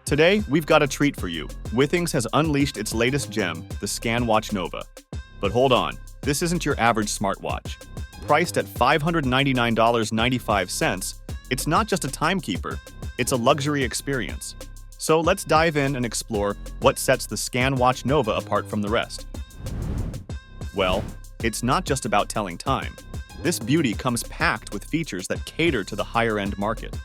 Today, we've got a treat for you. Withings has unleashed its latest gem, the ScanWatch Nova. But hold on, this isn't your average smartwatch. Priced at $599.95, it's not just a timekeeper, it's a luxury experience. So let's dive in and explore what sets the ScanWatch Nova apart from the rest. Well, it's not just about telling time. This beauty comes packed with features that cater to the higher-end market.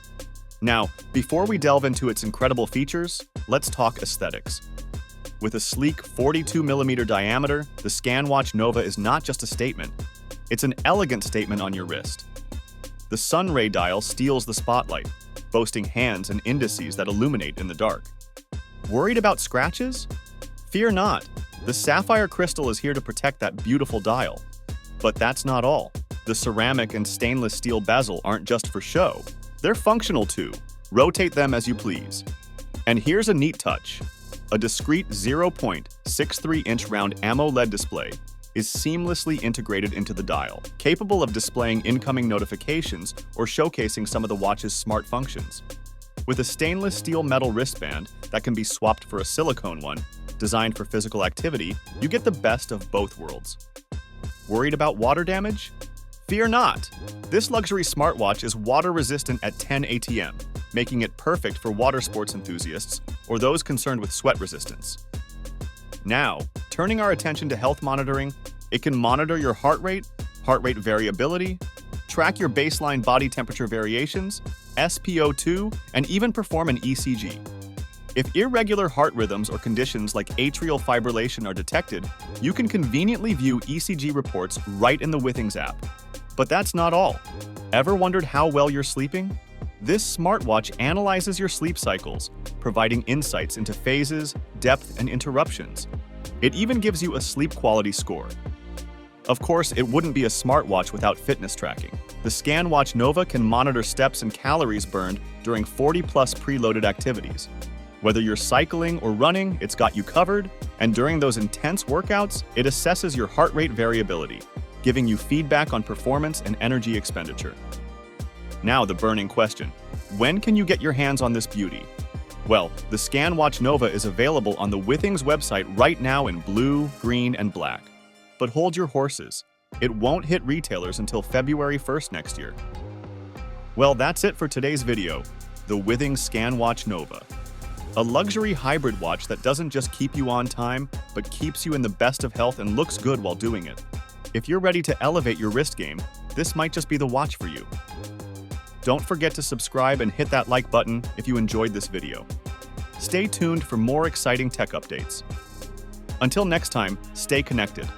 Now, before we delve into its incredible features, let's talk aesthetics. With a sleek 42mm diameter, the ScanWatch Nova is not just a statement, it's an elegant statement on your wrist. The sun ray dial steals the spotlight, boasting hands and indices that illuminate in the dark. Worried about scratches? Fear not, the sapphire crystal is here to protect that beautiful dial. But that's not all. The ceramic and stainless steel bezel aren't just for show. They're functional too. Rotate them as you please. And here's a neat touch. A discrete 0.63-inch round AMOLED display is seamlessly integrated into the dial, capable of displaying incoming notifications or showcasing some of the watch's smart functions. With a stainless steel metal wristband that can be swapped for a silicone one, designed for physical activity, you get the best of both worlds. Worried about water damage? Fear not! This luxury smartwatch is water-resistant at 10 ATM, making it perfect for water sports enthusiasts or those concerned with sweat resistance. Now, turning our attention to health monitoring, it can monitor your heart rate variability, track your baseline body temperature variations, SpO2, and even perform an ECG. If irregular heart rhythms or conditions like atrial fibrillation are detected, you can conveniently view ECG reports right in the Withings app. But that's not all. Ever wondered how well you're sleeping? This smartwatch analyzes your sleep cycles, providing insights into phases, depth, and interruptions. It even gives you a sleep quality score. Of course, it wouldn't be a smartwatch without fitness tracking. The ScanWatch Nova can monitor steps and calories burned during 40-plus preloaded activities. Whether you're cycling or running, it's got you covered, and during those intense workouts, it assesses your heart rate variability, giving you feedback on performance and energy expenditure. Now the burning question, when can you get your hands on this beauty? Well, the ScanWatch Nova is available on the Withings website right now in blue, green, and black. But hold your horses. It won't hit retailers until February 1st next year. Well, that's it for today's video, the Withings ScanWatch Nova. A luxury hybrid watch that doesn't just keep you on time, but keeps you in the best of health and looks good while doing it. If you're ready to elevate your wrist game, this might just be the watch for you. Don't forget to subscribe and hit that like button if you enjoyed this video. Stay tuned for more exciting tech updates. Until next time, stay connected.